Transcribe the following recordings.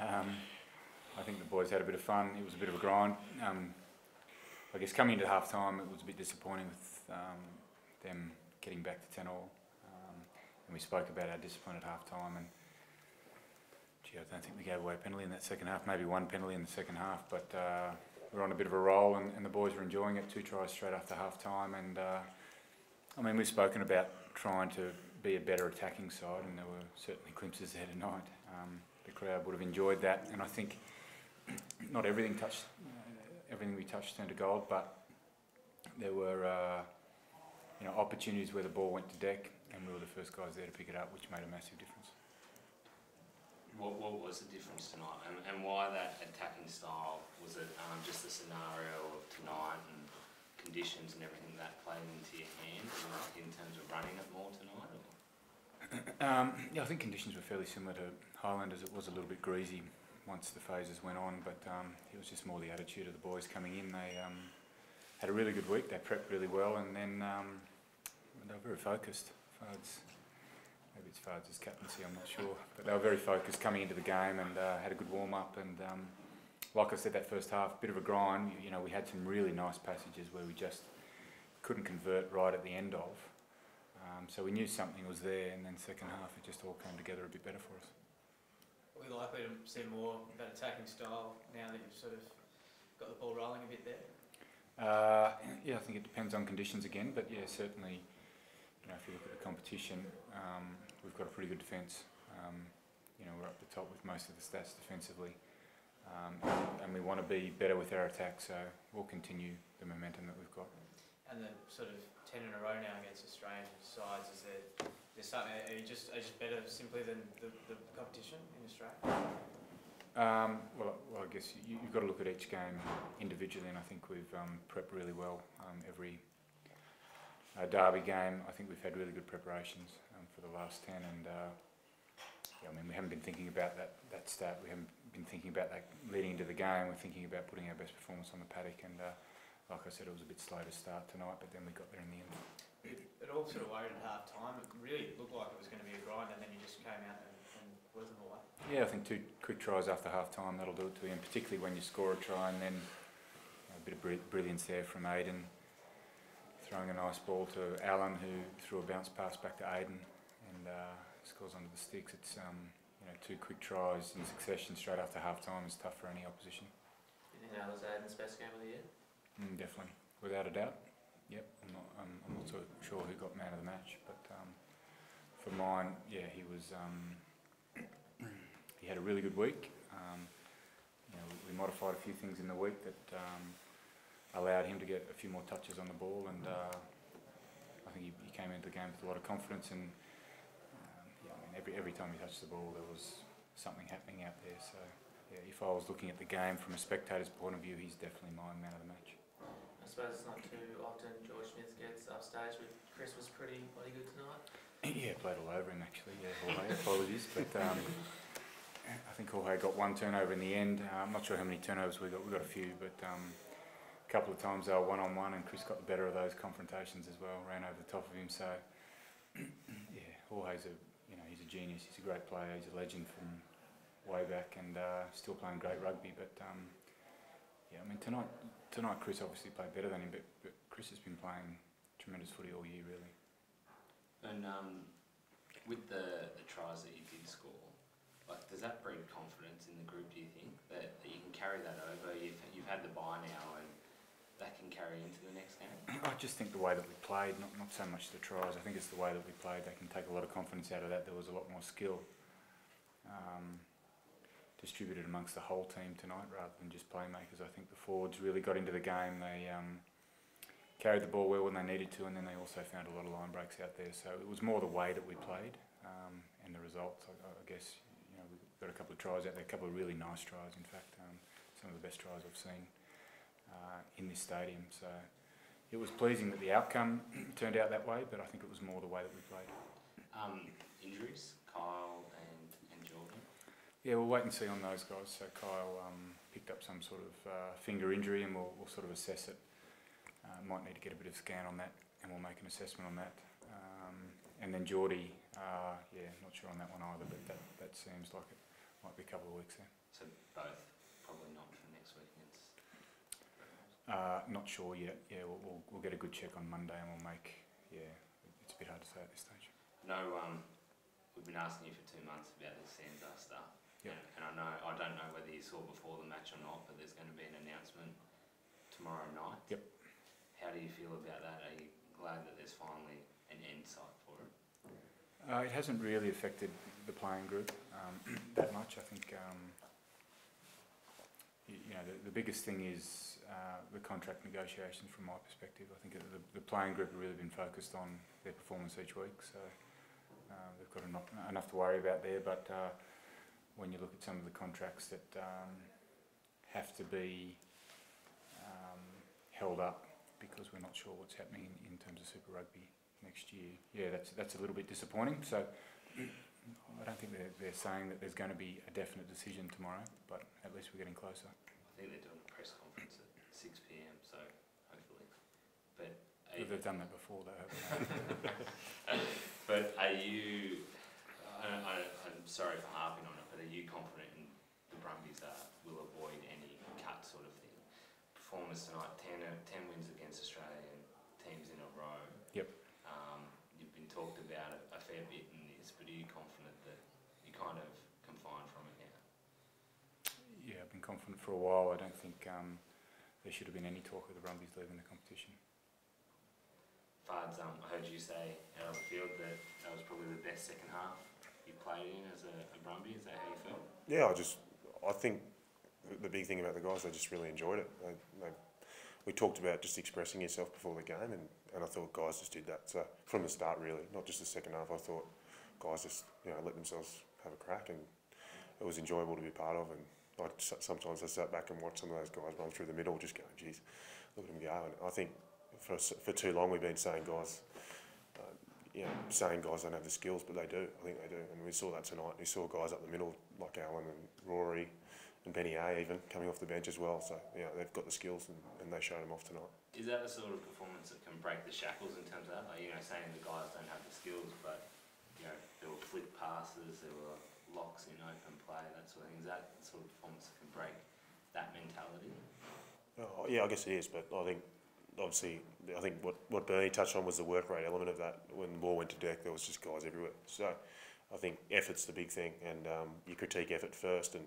I think the boys had a bit of fun. It was a bit of a grind. I guess coming into half time, it was a bit disappointing with them getting back to 10-all. And we spoke about our discipline at half time. And gee, I don't think we gave away a penalty in that second half. Maybe one penalty in the second half, but we're on a bit of a roll, and the boys were enjoying it. 2 tries straight after half time, and I mean, we've spoken about trying to be a better attacking side, and there were certainly glimpses there tonight. The crowd would have enjoyed that, and I think not everything we touched turned to gold, but there were opportunities where the ball went to deck, and we were the first guys there to pick it up, which made a massive difference. What was the difference tonight, and why that attacking style? Was it just the scenario of tonight and conditions and everything that played into your hands in terms of running it more tonight? Yeah, I think conditions were fairly similar to Highlanders. It was a little bit greasy once the phases went on, but it was just more the attitude of the boys coming in. They had a really good week. They prepped really well, and then they were very focused. Maybe it's Fards' captaincy, I'm not sure. But they were very focused coming into the game, and had a good warm-up. And like I said, that first half, bit of a grind. We had some really nice passages where we just couldn't convert right at the end of. So we knew something was there, and then second half it just all came together a bit better for us. Are we likely to see more of that attacking style now that you've sort of got the ball rolling a bit there? Yeah, I think it depends on conditions again, but yeah, certainly, if you look at the competition, we've got a pretty good defence. We're up the top with most of the stats defensively, and we want to be better with our attack, so we'll continue the momentum that we've got. And the sort of 10 in a row now against Australian sides, is there something? Are you just better simply than the competition in Australia? Well, I guess you've got to look at each game individually, and I think we've prepped really well. Every derby game, I think we've had really good preparations for the last 10, and we haven't been thinking about that stat. We haven't been thinking about that leading into the game. We're thinking about putting our best performance on the paddock, and like I said, it was a bit slow to start tonight, but then we got there in the end. It all sort of worried at half time. It really looked like it was going to be a grind, and then you just came out and blew them away. Yeah, I think 2 quick tries after half time, that'll do it to you, and particularly when you score a try, and then a bit of brilliance there from Aiden, throwing a nice ball to Alan, who threw a bounce pass back to Aiden, and scores onto the sticks. It's 2 quick tries in succession straight after half time is tough for any opposition. You think that was Aiden's best game of the year? Definitely, without a doubt. Yep, I'm not so sure who got man of the match, but for mine, yeah, he was. He had a really good week. We modified a few things in the week that allowed him to get a few more touches on the ball, and I think he came into the game with a lot of confidence. And every time he touched the ball, there was something happening out there. So yeah, if I was looking at the game from a spectator's point of view, he's definitely my man of the match. I suppose it's not too often George Smith gets upstage, but Chris was pretty good tonight. Yeah, played all over him actually. Yeah, Jorge, apologies, but I think Jorge got 1 turnover in the end. I'm not sure how many turnovers we got. We got a few, but a couple of times they were 1-on-1, and Chris got the better of those confrontations as well. Ran over the top of him. So yeah, Jorge's he's a genius. He's a great player. He's a legend from way back, and still playing great rugby. But yeah, tonight Chris obviously played better than him, but Chris has been playing tremendous footy all year, really. And with the tries that you did score, does that breed confidence in the group, do you think? That you can carry that over? You've had the bye now, and that can carry into the next game? I just think the way that we played, not so much the tries, I think it's the way that we played. They can take a lot of confidence out of that. There was a lot more skill distributed amongst the whole team tonight rather than just playmakers. I think the forwards really got into the game. They carried the ball well when they needed to, and then they also found a lot of line breaks out there. So it was more the way that we played and the results. I guess we got a couple of tries out there, a couple of really nice tries. In fact, some of the best tries I've seen in this stadium. So it was pleasing that the outcome turned out that way, but I think it was more the way that we played. Injuries, Kyle and Jordan? Yeah, we'll wait and see on those guys. So Kyle picked up some sort of finger injury, and we'll sort of assess it. Might need to get a bit of scan on that, and we'll make an assessment on that. And then Geordie, not sure on that one either, but that seems like it might be a couple of weeks there. So both probably not for next week against. Not sure yet. Yeah, we'll get a good check on Monday and we'll make. Yeah, it's a bit hard to say at this stage. No, we've been asking you for 2 months about the Sansa stuff. Yep. And I don't know whether you saw before the match or not, but there's going to be an announcement tomorrow night. Yep. How do you feel about that? Are you glad that there's finally an end sight for it? It hasn't really affected the playing group that much. I think the biggest thing is the contract negotiations from my perspective. I think the playing group have really been focused on their performance each week, so they've got enough to worry about there. But when you look at some of the contracts that have to be held up because we're not sure what's happening in terms of Super Rugby next year, yeah, that's a little bit disappointing. So I don't think they're saying that there's going to be a definite decision tomorrow, but at least we're getting closer. I think they're doing a press conference at 6 p.m, so hopefully. But They've done that before, though, haven't they? but are you? I'm sorry for harping on it, but are you confident in the Brumbies will avoid any cut sort of thing? Performance tonight, 10 wins against Australian teams in a row. Yep. You've been talked about a fair bit in this, but are you confident that you kind of can find from it now? Yeah, I've been confident for a while. I don't think there should have been any talk of the Brumbies leaving the competition. Fards, I heard you say out of the field that was probably the best second half you played in as a Brumbie. Is that how you felt? Yeah, I think the big thing about the guys, they just really enjoyed it. We talked about just expressing yourself before the game, and I thought guys just did that. So from the start, really, not just the second half. I thought guys just let themselves have a crack, and it was enjoyable to be part of. And sometimes I sat back and watched some of those guys run through the middle, just going, "Geez, look at them go." And I think for too long we've been saying guys don't have the skills, but they do. I think they do, and we saw that tonight. We saw guys up the middle like Alan and Rory and Benny A even coming off the bench as well. So they've got the skills, and they showed them off tonight. Is that the sort of performance that can break the shackles in terms of that? Like, saying the guys don't have the skills, but there were flick passes, there were locks in open play, that sort of thing. Is that the sort of performance that can break that mentality? Oh, yeah, I guess it is, but I think obviously, what Bernie touched on was the work rate element of that. When the ball went to deck, there was just guys everywhere. So I think effort's the big thing, and you critique effort first, and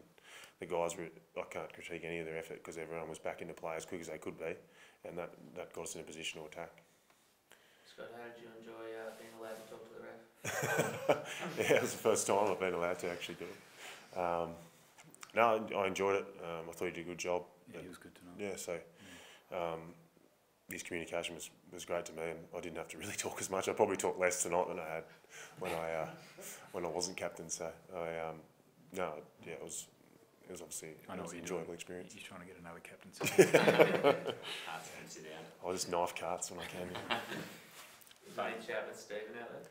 the guys I can't critique any of their effort because everyone was back into play as quick as they could be, and that got us in a position to attack. Scott, how did you enjoy being allowed to talk to the ref? Yeah, it was the first time I've been allowed to actually do it. No, I enjoyed it. I thought he did a good job. Yeah, he was good tonight. Yeah, so his communication was great to me, and I didn't have to really talk as much. I probably talked less tonight than I had when I wasn't captain. So it was obviously an enjoyable experience. You're trying to get another captain. Carts can sit down. I just knife carts when I can. Funny chat with Stephen out there?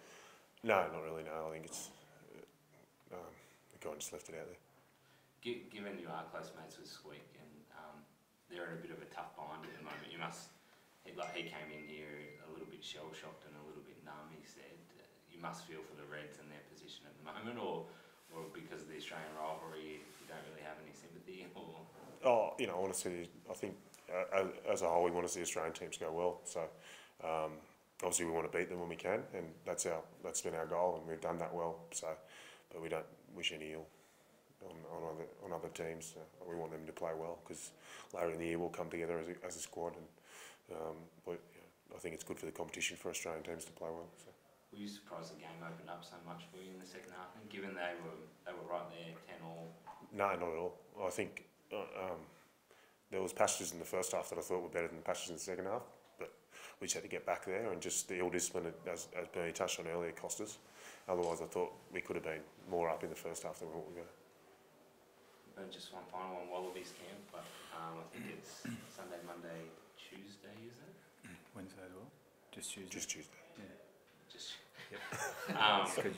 No, not really. No, I think it's the guy just left it out there. Given you are close mates with Squeak and they're in a bit of a tough bind at the moment, you must. He came in here a little bit shell-shocked and a little bit numb, he said. You must feel for the Reds and their position at the moment, or because of the Australian rivalry, you don't really have any sympathy, or? Oh, I want to see. I think as a whole, we want to see Australian teams go well. So obviously, we want to beat them when we can, and that's been our goal, and we've done that well. So, but we don't wish any ill on other teams. We want them to play well because later in the year we'll come together as a squad, and but I think it's good for the competition for Australian teams to play well. So. Were you surprised the game opened up so much for you in the second half, and given they were right there, 10-all? No, not at all. I think there was passages in the first half that I thought were better than passages in the second half, but we just had to get back there, and just the ill discipline, as Bernie touched on earlier, cost us. Otherwise, I thought we could have been more up in the first half than what we were. Just one final one, Wallabies camp, but I think it's Sunday, Monday, Tuesday, is it? Wednesday as well? Just Tuesday? Just Tuesday. Yeah. Just. Yep.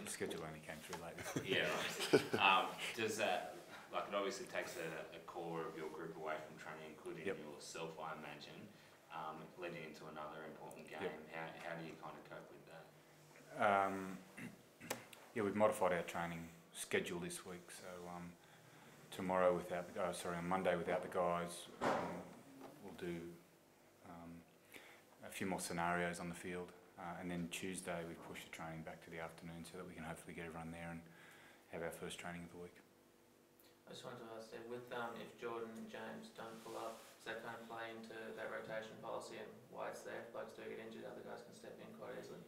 Schedule only came through late. Yeah, right. Does that, it obviously takes a core of your group away from training, including yourself, I imagine, leading into another important game. Yep. How do you kind of cope with that? We've modified our training schedule this week, so tomorrow without the guys. Sorry, on Monday without the guys. We'll do a few more scenarios on the field, and then Tuesday we push the training back to the afternoon so that we can hopefully get everyone there and have our first training of the week. I just wanted to ask, Steve, with if Jordan and James don't pull up, does that kind of play into that rotation policy and why it's there? If blokes do get injured, other guys can step in quite easily.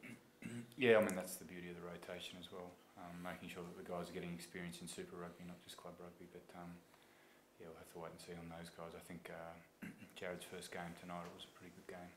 Yeah, I mean that's the beauty of the rotation as well, making sure that the guys are getting experience in Super Rugby, not just club rugby. But yeah, we'll have to wait and see on those guys. I think Jared's first game tonight, it was a pretty good game.